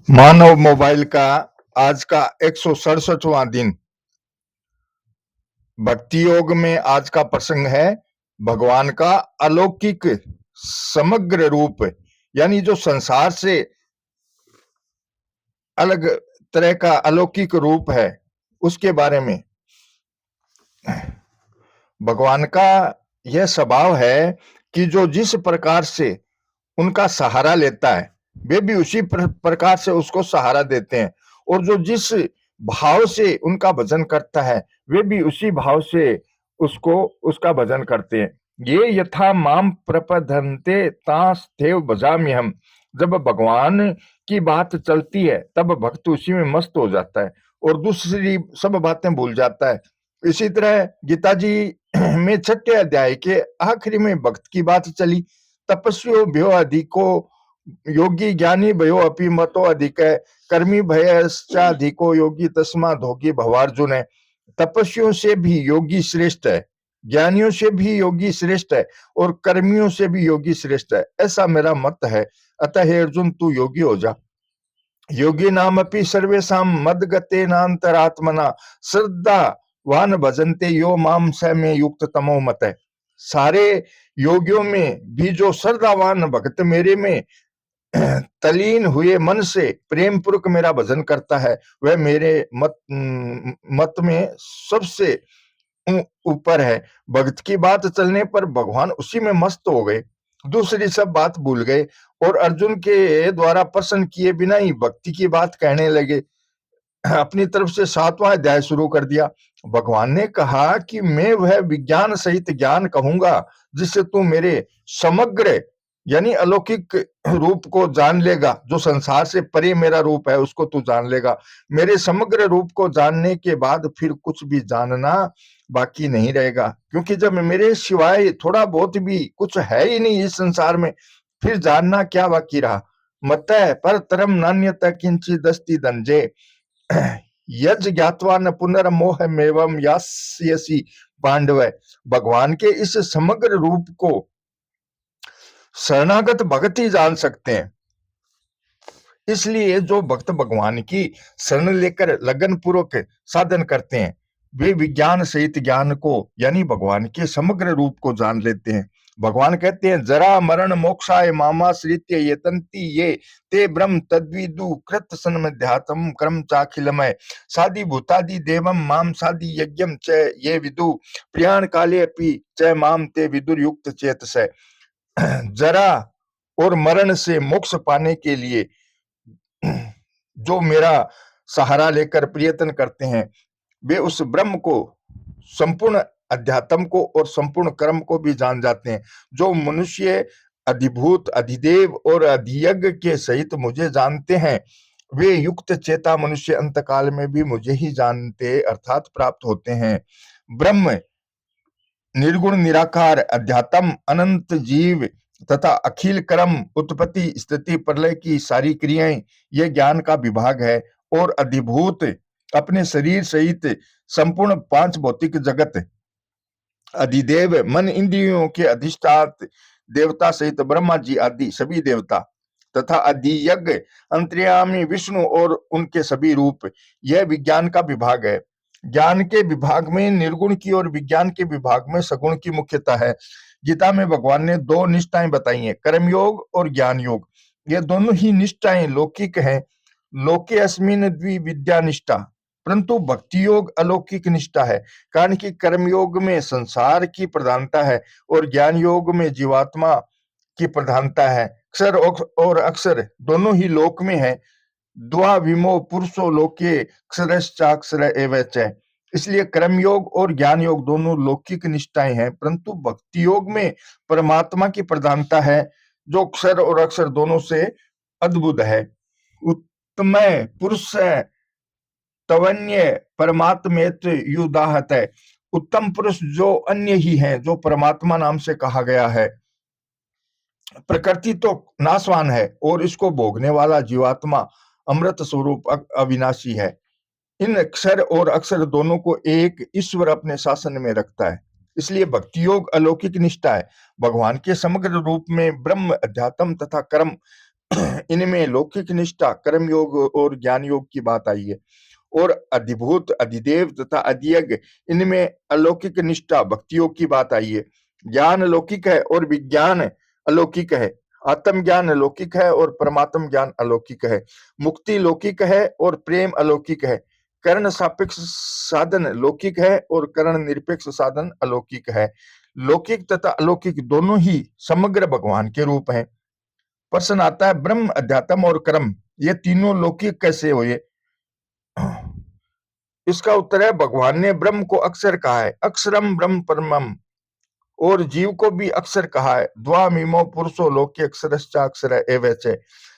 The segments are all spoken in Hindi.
मानव मोबाइल का आज का 167वां दिन। भक्ति योग में आज का प्रसंग है भगवान का अलौकिक समग्र रूप, यानी जो संसार से अलग तरह का अलौकिक रूप है उसके बारे में। भगवान का यह स्वभाव है कि जो जिस प्रकार से उनका सहारा लेता है वे भी उसी प्रकार से उसको सहारा देते हैं, और जो जिस भाव से उनका भजन करता है वे भी उसी भाव से उसको उसका भजन करते हैं। ये यथा माम प्रपद्यन्ते तांस्तेव भजामि हम। जब भगवान की बात चलती है तब भक्त उसी में मस्त हो जाता है और दूसरी सब बातें भूल जाता है। इसी तरह गीता जी में 6 अध्याय के आखिरी में भक्त की बात चली। तपस्वियो भयो अधिको योगी ज्ञानी भयो अपि मतो अधिक है, कर्मी भयश्चाधिको योगी तस्माद् भोगी भवार्जुन है। तपस्वियों से भी योगी श्रेष्ठ है, ज्ञानियों से भी योगी श्रेष्ठ है और कर्मियों से भी योगी श्रेष्ठ है, ऐसा मेरा मत है। अतः हे अर्जुन तू योगी हो जा। योगी नाम अपि सर्वेषां मद्गते नान्तरात्मना श्रद्धा वान भजन्ते यो माम स में युक्त तमो मत है। सारे योगियों में भी जो श्रद्धावान भक्त मेरे में तलीन हुए मन से प्रेम पूर्वक मेरा भजन करता है वह मेरे मत में सबसे ऊपर है। भक्त की बात चलने पर भगवान उसी में मस्त हो गए, दूसरी सब बात भूल गए और अर्जुन के द्वारा प्रश्न किए बिना ही भक्ति की बात कहने लगे। अपनी तरफ से 7वां अध्याय शुरू कर दिया। भगवान ने कहा कि मैं वह विज्ञान सहित ज्ञान कहूंगा जिससे तू मेरे समग्र यानी अलौकिक रूप को जान लेगा। जो संसार से परे मेरा रूप है उसको तू जान लेगा। मेरे समग्र रूप को जानने के बाद फिर कुछ भी जानना बाकी नहीं रहेगा, क्योंकि जब मेरे सिवाय थोड़ा बहुत भी कुछ है ही नहीं इस संसार में, फिर जानना क्या बाकी रहा। मतः परतरम नान्यत किंचिदस्ति धनंजय, यज ज्ञात्वा न पुनर्मोहमेवं यास्यसि पांडव। भगवान के इस समग्र रूप को शरणागत भक्त ही जान सकते हैं। इसलिए जो भक्त भगवान की शरण लेकर लगन पूर्वक साधन करते हैं वे विज्ञान सहित ज्ञान को यानी भगवान के समग्र रूप को जान लेते हैं। भगवान कहते हैं जरा मरण मोक्षाय मामाश्रित्य येतन्ति ये ते ब्रह्म तद्विदु कृत सन्मध्यातम कर्म चाखिलमय सादि भूतादि देवम माम सादि यज्ञम च ये विदु प्रयाण काले अपि च माम ते विदुर युक्त चेतस। जरा और मरण से मोक्ष पाने के लिए जो मेरा सहारा लेकर प्रयत्न करते हैं वे उस ब्रह्म को, संपूर्ण अध्यात्म को और संपूर्ण कर्म को भी जान जाते हैं। जो मनुष्य अधिभूत अधिदेव और अधियज्ञ के सहित मुझे जानते हैं वे युक्त चेता मनुष्य अंतकाल में भी मुझे ही जानते अर्थात प्राप्त होते हैं। ब्रह्म निर्गुण निराकार अध्यात्म अनंत जीव तथा अखिल कर्म उत्पत्ति स्थिति प्रलय की सारी क्रियाएं ये ज्ञान का विभाग है। और अधिभूत अपने शरीर सहित संपूर्ण 5 भौतिक जगत, अधिदेव मन इंद्रियों के अधिष्ठात देवता सहित ब्रह्मा जी आदि सभी देवता तथा अधियज्ञ अंतर्यामी विष्णु और उनके सभी रूप, यह विज्ञान का विभाग है। ज्ञान के विभाग में निर्गुण की और विज्ञान के विभाग में सगुण की मुख्यता है। गीता में भगवान ने 2 निष्ठाएं बताई हैं, कर्मयोग और ज्ञान योग। ये दोनों ही निष्ठाएं लौकिक हैं। लोके अस्मिन् द्विविद्या निष्ठा, परंतु भक्ति योग अलौकिक निष्ठा है। कारण कि कर्मयोग में संसार की प्रधानता है और ज्ञान योग में जीवात्मा की प्रधानता है। अक्षर और अक्षर दोनों ही लोक में है। द्वा विमो पुरुषो लोके अक्षरश्चाक्षर एव च। इसलिए कर्म योग और ज्ञान योग दोनों लौकिक निष्ठाएं हैं, परंतु भक्ति योग में परमात्मा की प्रधानता है जो अक्षर और अक्षर दोनों से अद्भुत है। उत्तम पुरुष तवन्य परमात्मेत युदाहत है। उत्तम पुरुष जो अन्य ही है, जो परमात्मा नाम से कहा गया है। प्रकृति तो नाशवान है और इसको भोगने वाला जीवात्मा अमृत स्वरूप अविनाशी है। इन अक्षर और अक्षर दोनों को एक ईश्वर अपने शासन में रखता है। इसलिए भक्ति योग अलौकिक निष्ठा है। भगवान के समग्र रूप में ब्रह्म अध्यात्म तथा कर्म इनमें लौकिक निष्ठा, कर्म योग और ज्ञान योग की बात आई है। और अधिभूत, अधिदेव तथा अधियज्ञ, इनमें अलौकिक निष्ठा, भक्ति योग की बात आई है। ज्ञान लौकिक है और विज्ञान अलौकिक है। आत्म ज्ञान लौकिक है और परमात्म ज्ञान अलौकिक है। मुक्ति लौकिक है और प्रेम अलौकिक है। कर्ण सापेक्ष साधन लौकिक है और कर्ण निरपेक्ष साधन अलौकिक है। लौकिक तथा अलौकिक दोनों ही समग्र भगवान के रूप हैं। प्रश्न आता है, ब्रह्म, अध्यात्म और कर्म, ये तीनों लौकिक कैसे हुए? इसका उत्तर है, भगवान ने ब्रह्म को अक्षर कहा है, अक्षरम ब्रह्म परमम, और जीव को भी अक्षर कहा है, द्वामिमो पुरुषो लोके अक्षरश्चाक्षर एवच।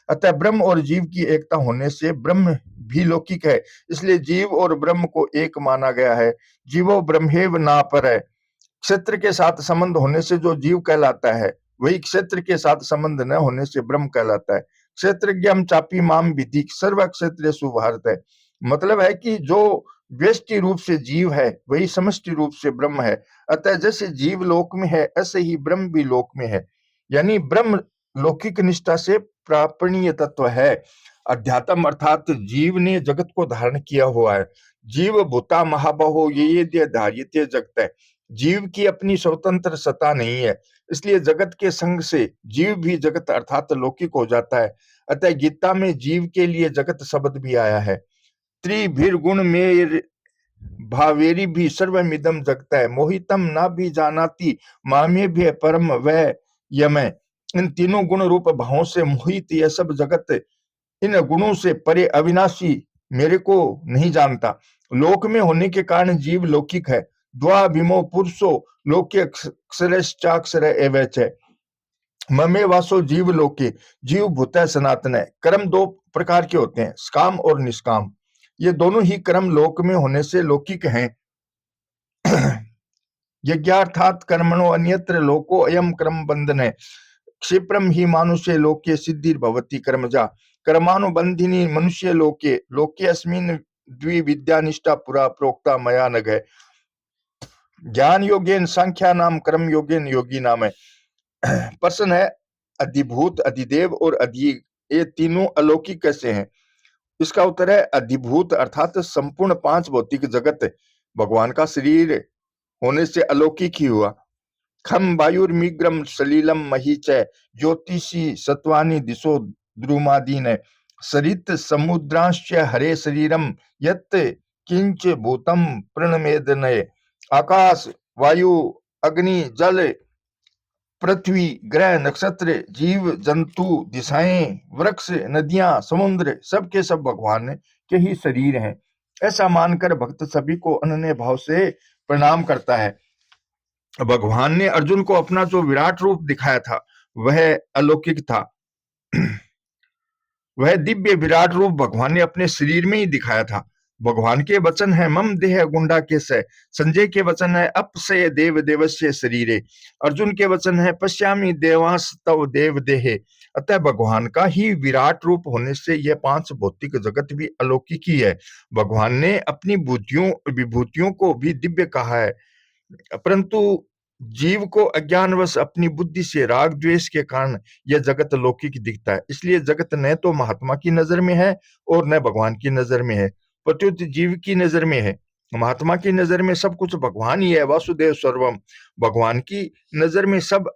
अतः ब्रह्म और जीव की एकता होने से ब्रह्म भी लौकिक है, इसलिए जीव और ब्रह्म को एक माना गया है। जीवो ब्रह्मेव ना पर है। क्षेत्र के साथ संबंध होने से जो जीव कहलाता है, वही क्षेत्र के साथ संबंध न होने से ब्रह्म कहलाता है। क्षेत्रज्ञम चापी माम विधि सर्व क्षेत्रेषु भारत है। मतलब है कि जो व्यष्टि रूप से जीव है, वही समष्टि रूप से ब्रह्म है। अतः जैसे जीव लोक में है, ऐसे ही ब्रह्म भी लोक में है। यानी ब्रह्म लौकिक निष्ठा से प्रापणीय तत्व है। अध्यात्म अर्थात जीव ने जगत को धारण किया हुआ है। जीव भूता महाबाहो ये धार्यते जगत है। जीव की अपनी स्वतंत्र सत्ता नहीं है, इसलिए जगत के संग से जीव भी जगत अर्थात लौकिक हो जाता है। अतः गीता में जीव के लिए जगत शब्द भी आया है। त्रिभिर्गुण में भावेरी भी सर्वमिदम जगत है, मोहितम ना भी जानाती मामे भी परम वह यमय। इन तीनों गुण रूप भावों से मोहित यह सब जगत इन गुणों से परे अविनाशी मेरे को नहीं जानता। लोक में होने के कारण जीव लौकिक है। द्वाभिमो पुरुषो लोके अक्षरश्चाक्षर एवच है। ममे वासो जीव लोके, जीव भूत है सनातन है। कर्म दो प्रकार के होते हैं, सकाम और निष्काम। ये दोनों ही कर्म लोक में होने से लौकिक हैं। यज्ञार्थात कर्मणो अन्यत्र लोको अयम कर्म बंधन है। क्षिप्रम ही मानुष्य लोके सिद्धिर्भवति कर्मजा। कर्मानुबंधिनी मनुष्य लोके लोके अस्मिन् द्विविद्या निष्ठा पुरा प्रोक्ता मया नघ है। ज्ञान योगेन सांख्या नाम, कर्म योगेन योगी नाम है। प्रश्न है, अधिभूत, अधिदेव और अधि, ये तीनों अलौकिक कैसे हैं? इसका उत्तर है, अधिभूत अर्थात संपूर्ण पांच भौतिक जगत भगवान का शरीर होने से अलौकिक ही हुआ। खम वायुर्मिग्रम सलीलम महीच ज्योतिषी सत्वानि दिशो द्रुमादीन सरित समुद्रांश्च हरे शरीरम यत् किंच भूतम प्रणमेदनय। आकाश, वायु, अग्नि, जल, पृथ्वी, ग्रह, नक्षत्र, जीव जंतु, दिशाएं, वृक्ष, नदियां, समुद्र, सब के सब भगवान के ही शरीर हैं। ऐसा मानकर भक्त सभी को अनन्य भाव से प्रणाम करता है। भगवान ने अर्जुन को अपना जो विराट रूप दिखाया था, वह अलौकिक था। वह दिव्य विराट रूप भगवान ने अपने शरीर में ही दिखाया था। भगवान के वचन है, मम देह गुंडा के सय। संजय के वचन है, अपसय देव देवस्य शरीरे। अर्जुन के वचन है, पश्यामि देवांस तव देव देहे। अतः भगवान का ही विराट रूप होने से यह पांच भौतिक जगत भी अलौकिक ही है। भगवान ने अपनी बुद्धियों विभूतियों को भी दिव्य कहा है, परंतु जीव को अज्ञानवश अपनी बुद्धि से राग द्वेष के कारण यह जगत लौकिक दिखता है। इसलिए जगत न तो महात्मा की नजर में है और न भगवान की नजर में है, प्रत्युत जीव की नजर में है। महात्मा की नजर में सब कुछ भगवान ही है, वासुदेव सर्वम। भगवान की नजर में सब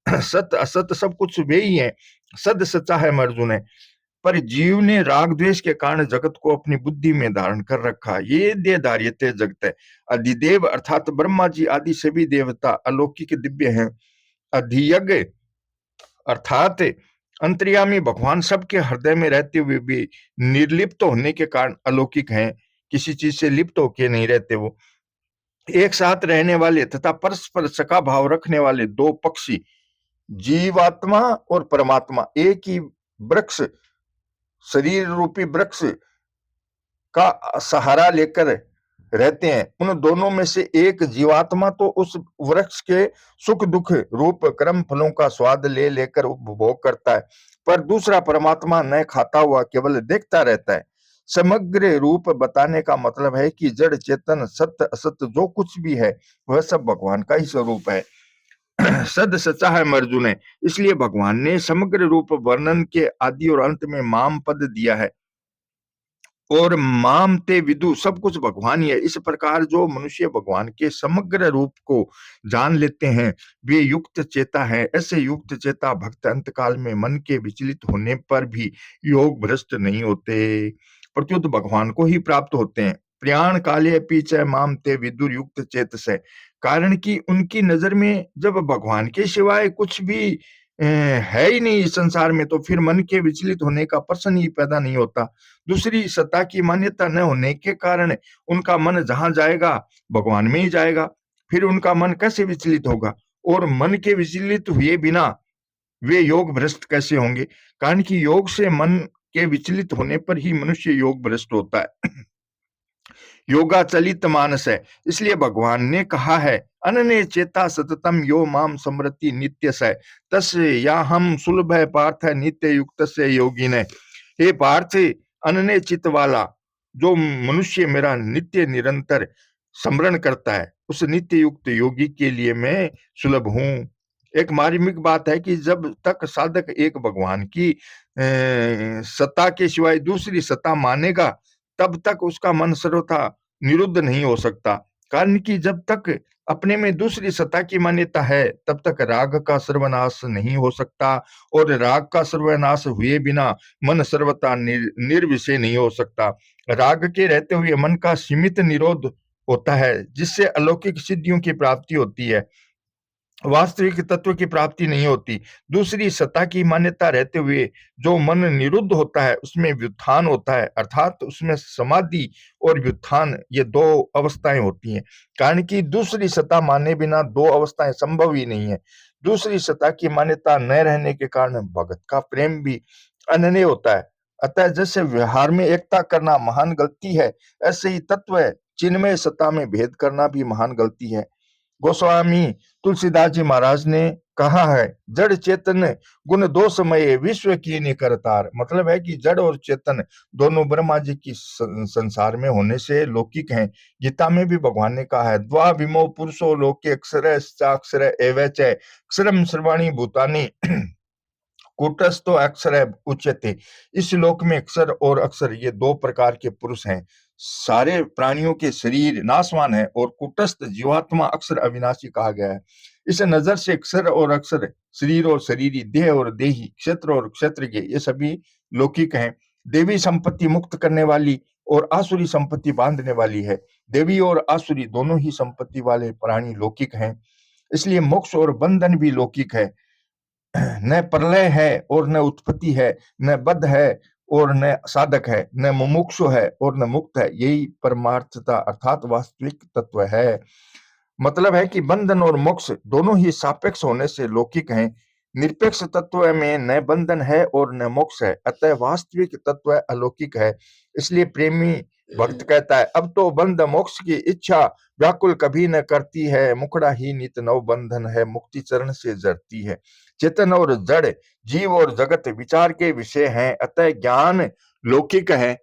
सत असत सब कुछ वे ही है, सद सच्चा है अर्जुन है। पर जीव ने राग द्वेष के कारण जगत को अपनी बुद्धि में धारण कर रखा। ये दे धार्यते जगत है। अधिदेव अर्थात ब्रह्मा जी आदि सभी देवता अलौकिक दिव्य हैं। अधियज्ञ अर्थात अंतर्यामी भगवान सबके हृदय में रहते हुए भी निर्लिप्त होने के कारण अलौकिक हैं। किसी चीज से लिप्त होके नहीं रहते। वो एक साथ रहने वाले तथा परस्पर सका भाव रखने वाले दो पक्षी, जीवात्मा और परमात्मा, एक ही वृक्ष, शरीर रूपी वृक्ष का सहारा लेकर रहते हैं। उन दोनों में से एक जीवात्मा तो उस वृक्ष के सुख दुख रूप कर्म फलों का स्वाद ले लेकर उपभोग करता है, पर दूसरा परमात्मा न खाता हुआ केवल देखता रहता है। समग्र रूप बताने का मतलब है कि जड़ चेतन सत्य असत्य जो कुछ भी है, वह सब भगवान का ही स्वरूप है। सद सचा है अर्जुन है। इसलिए भगवान ने समग्र रूप वर्णन के आदि और अंत में माम पद दिया है, और माम ते विदु सब कुछ भगवान ही है। इस प्रकार जो मनुष्य भगवान के समग्र रूप को जान लेते हैं वे युक्त चेता है। ऐसे युक्त चेता भक्त अंतकाल में मन के विचलित होने पर भी योग भ्रष्ट नहीं होते, प्रत्युत भगवान को ही प्राप्त होते हैं। प्रयाण काले पीछे माम ते विदुर युक्त चेत से, कारण कि उनकी नजर में जब भगवान के सिवाय कुछ भी है ही नहीं इस संसार में, तो फिर मन के विचलित होने का प्रश्न ही पैदा नहीं होता। दूसरी सत्ता की मान्यता न होने के कारण उनका मन जहां जाएगा भगवान में ही जाएगा, फिर उनका मन कैसे विचलित होगा? और मन के विचलित हुए बिना वे योग भ्रष्ट कैसे होंगे? कारण कि योग से मन के विचलित होने पर ही मनुष्य योग भ्रष्ट होता है। योगा चलित मानस है। इसलिए भगवान ने कहा है अनन्य चेता सततम यो माम समृति नित्य से तस् या हम सुलभ है पार्थ है नित्य युक्त से योगी ने। हे पार्थ, अनन्य चित्त वाला जो मनुष्य मेरा नित्य निरंतर स्मरण करता है उस नित्य युक्त योगी के लिए मैं सुलभ हूं। एक मार्मिक बात है कि जब तक साधक एक भगवान की सत्ता के सिवाय दूसरी सत्ता मानेगा तब तक उसका मन सर्वथा निरुद्ध नहीं हो सकता। कारण कि जब तक अपने में दूसरी सत्ता की मान्यता है तब तक राग का सर्वनाश नहीं हो सकता, और राग का सर्वनाश हुए बिना मन सर्वथा निर्विषय नहीं हो सकता। राग के रहते हुए मन का सीमित निरोध होता है जिससे अलौकिक सिद्धियों की प्राप्ति होती है, वास्तविक तत्व की प्राप्ति नहीं होती। दूसरी सत्ता की मान्यता रहते हुए जो मन निरुद्ध होता है उसमें व्युत्थान होता है, अर्थात उसमें समाधि और व्युत्थान ये दो अवस्थाएं होती हैं। कारण कि दूसरी सत्ता माने बिना दो अवस्थाएं संभव ही नहीं है। दूसरी सत्ता की मान्यता न रहने के कारण भगत का प्रेम भी अनन्य होता है। अतः जैसे व्यवहार में एकता करना महान गलती है, ऐसे ही तत्व चिन्मय सत्ता में भेद करना भी महान गलती है। गोस्वामी तुलसीदास जी महाराज ने कहा है जड़ चेतन गुण दो समय विश्व की करतार। मतलब है कि जड़ और चेतन दोनों ब्रह्मा जी की संसार में होने से लौकिक हैं। गीता में भी भगवान ने कहा है द्वा विमो पुरुषो लोके अक्षर अक्षर एवच अक्षरम सर्वाणी भूतानि कूटस्थो अक्षर उच्यते। इस लोक में अक्षर और अक्षर ये दो प्रकार के पुरुष हैं। सारे प्राणियों के शरीर नाशवान है और कूटस्थ जीवात्मा अक्षर अविनाशी कहा गया है। इस नजर से अक्षर और अक्षर, शरीर और शरीरी, देह और देही, क्षेत्र और क्षेत्र के ये सभी लौकिक हैं। देवी संपत्ति मुक्त करने वाली और आसुरी संपत्ति बांधने वाली है। देवी और आसुरी दोनों ही संपत्ति वाले प्राणी लौकिक हैं, इसलिए मोक्ष और बंधन भी लौकिक है। न प्रलय है और न उत्पत्ति है, न बद्ध है और न साधक है, न मुमुक्षु है और न मुक्त है। यही परमार्थता अर्थात वास्तविक तत्व है। मतलब है कि बंधन और मोक्ष दोनों ही सापेक्ष होने से लौकिक हैं। निरपेक्ष तत्व में न बंधन है और न मोक्ष है, अतः वास्तविक तत्व अलौकिक है। इसलिए प्रेमी भक्त कहता है अब तो बंध मोक्ष की इच्छा व्याकुल कभी न करती है, मुखड़ा ही नित नव बंधन है, मुक्ति चरण से जरती है। चेतन और जड़, जीव और जगत विचार के विषय हैं, अतः ज्ञान लौकिक है,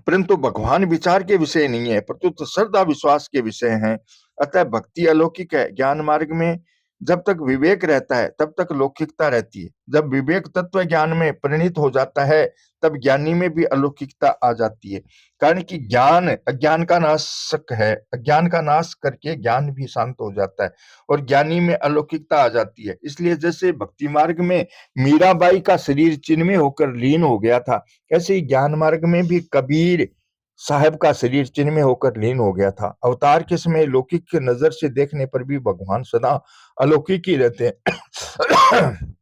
परंतु भगवान विचार के विषय नहीं है, प्रत्युत श्रद्धा विश्वास के विषय हैं। अतः भक्ति अलौकिक है। ज्ञान मार्ग में जब तक विवेक रहता है तब तक लौकिकता रहती है। जब विवेक तत्व ज्ञान में परिणित हो जाता है तब ज्ञानी में भी अलौकिकता आ जाती है। कारण कि ज्ञान अज्ञान का नाशक है, अज्ञान का नाश करके ज्ञान भी शांत हो जाता है और ज्ञानी में अलौकिकता आ जाती है। इसलिए जैसे भक्ति मार्ग में मीराबाई का शरीर चिन्मय होकर लीन हो गया था, ऐसे ही ज्ञान मार्ग में भी कबीर साहब का शरीर चिन्मय होकर लीन हो गया था। अवतार के समय लौकिक की नजर से देखने पर भी भगवान सदा अलौकिक ही रहते हैं।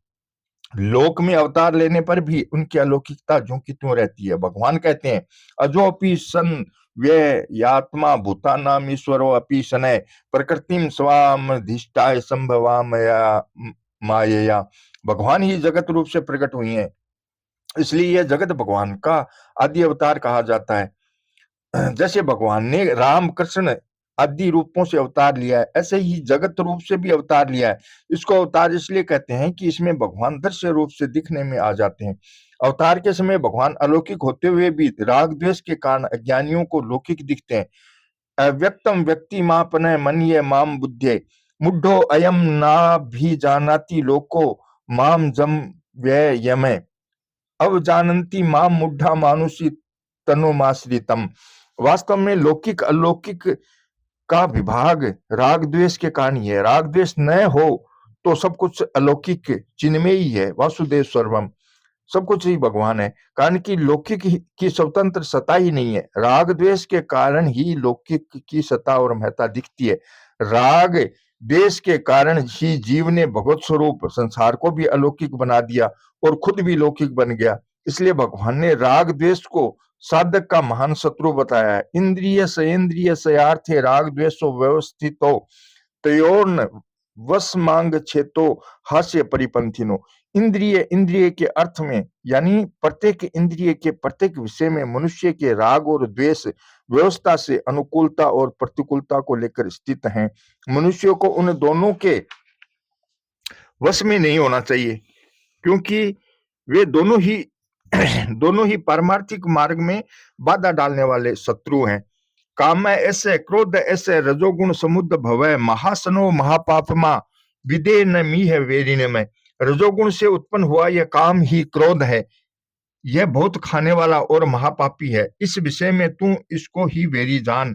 लोक में अवतार लेने पर भी उनकी अलौकिकता ज्यों की त्यों रहती है। भगवान कहते हैं अजोपि सन व्यय यात्मा भूतानाम ईश्वरो अपि शनय प्रकृतिम स्वाम धिष्ठाय संभवामया मायया। भगवान ही जगत रूप से प्रकट हुई हैं, इसलिए यह जगत भगवान का आदि अवतार कहा जाता है। जैसे भगवान ने राम कृष्ण आदि रूपों से अवतार लिया है, ऐसे ही जगत रूप से भी अवतार लिया है। इसको अवतार इसलिए कहते हैं कि इसमें भगवान दृश्य रूप से दिखने में आ जाते हैं। अवतार के समय भगवान अलौकिक होते हुए भी राग द्वेष के कारण अज्ञानियों को लौकिक दिखते हैं। अव्यक्तम व्यक्ति मापन मन्ये माम बुद्धे मुड्ढो अयम ना भी जानाति लोको माम जम व्यय यमे अवजानंती माम मुड्ढा मानुषी तनुमाश्रितम। वास्तव में लौकिक अलौकिक का विभाग राग द्वेष के कारण ही है। राग द्वेष न हो तो सब कुछ अलौकिक चिन्मय ही है, वासुदेव सर्वम, सब कुछ ही भगवान है। कारण कि लौकिक की स्वतंत्र सत्ता ही नहीं है, राग द्वेष के कारण ही लौकिक की सत्ता और महत्ता दिखती है। राग द्वेष के कारण ही जीव ने भगवत स्वरूप संसार को भी अलौकिक बना दिया और खुद भी लौकिक बन गया। इसलिए भगवान ने राग द्वेष को साधक का महान शत्रु बताया है। इंद्रिय सेन्द्रिय सयार्थे राग द्वेषो व्यवस्थितो तयोर्न वस मांग छेतो हास्य परिपंथिनो। इंद्रिय इंद्रिय के अर्थ में यानी प्रत्येक इंद्रिय के प्रत्येक विषय में मनुष्य के राग और द्वेष व्यवस्था से अनुकूलता और प्रतिकूलता को लेकर स्थित हैं। मनुष्य को उन दोनों के वश में नहीं होना चाहिए, क्योंकि वे दोनों ही दोनों ही पारमार्थिक मार्ग में बाधा डालने वाले शत्रु हैं। काम ऐसे क्रोध ऐसे रजोगुण समुद्र भवय महासनो महापापमा विदे न मी है वेरिन में। रजोगुण से उत्पन्न हुआ यह काम ही क्रोध है, यह बहुत खाने वाला और महापापी है। इस विषय में तू इसको ही वेरी जान।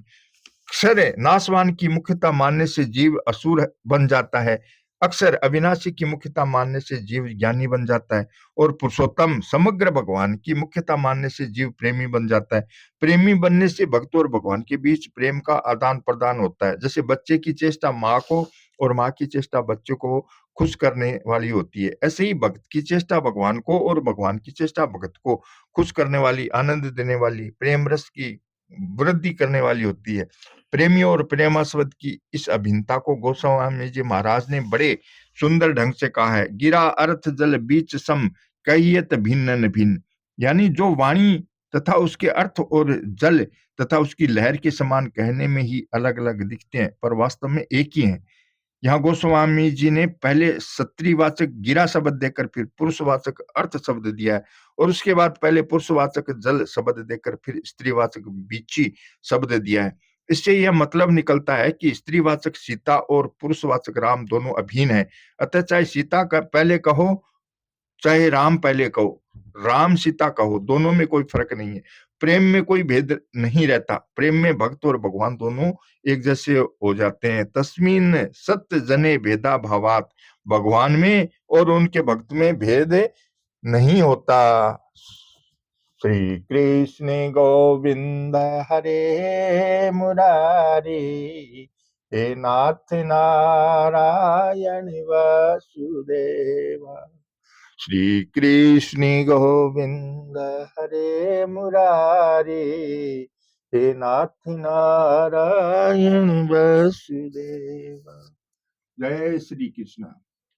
क्षर नाशवान की मुख्यता मानने से जीव असुर बन जाता है, अक्षर अविनाशी की मुख्यता मानने से जीव ज्ञानी बन जाता है, और पुरुषोत्तम समग्र भगवान की मुख्यता मानने से जीव प्रेमी बन जाता है। प्रेमी बनने से भक्त और भगवान के बीच प्रेम का आदान प्रदान होता है। जैसे बच्चे की चेष्टा माँ को और माँ की चेष्टा बच्चे को खुश करने वाली होती है, ऐसे ही भक्त की चेष्टा भगवान को और भगवान की चेष्टा भक्त को खुश करने वाली, आनंद देने वाली, प्रेम रस की वृद्धि करने वाली होती है। प्रेमी और प्रेमास्पद की इस अभिन्नता को गोस्वामी जी महाराज ने बड़े सुंदर ढंग से कहा है। गिरा अर्थ जल बीच सम कहियत भिन्न भिन्न, यानी जो वाणी तथा उसके अर्थ और जल तथा उसकी लहर के समान कहने में ही अलग अलग दिखते हैं, पर वास्तव में एक ही हैं। यहाँ गोस्वामी जी ने पहले स्त्रीवाचक गिरा शब्द देकर फिर पुरुषवाचक अर्थ शब्द दिया है, और उसके बाद पहले पुरुषवाचक जल शब्द देकर फिर स्त्रीवाचक बीची शब्द दिया है। इससे यह मतलब निकलता है कि स्त्रीवाचक सीता और पुरुषवाचक राम दोनों अभिन्न है। अतः चाहे सीता का पहले कहो चाहे राम पहले कहो, राम सीता कहो, दोनों में कोई फर्क नहीं है। प्रेम में कोई भेद नहीं रहता। प्रेम में भक्त और भगवान दोनों एक जैसे हो जाते हैं। तस्मीन सत्य जने भेदा भावात, भगवान में और उनके भक्त में भेद नहीं होता। श्री कृष्ण गोविंद हरे मुरारी, हे नाथ नारायण वासुदेवा। श्री कृष्ण गोविंद हरे मुरारी, हे नाथ नारायण वासुदेवा। जय श्री कृष्ण।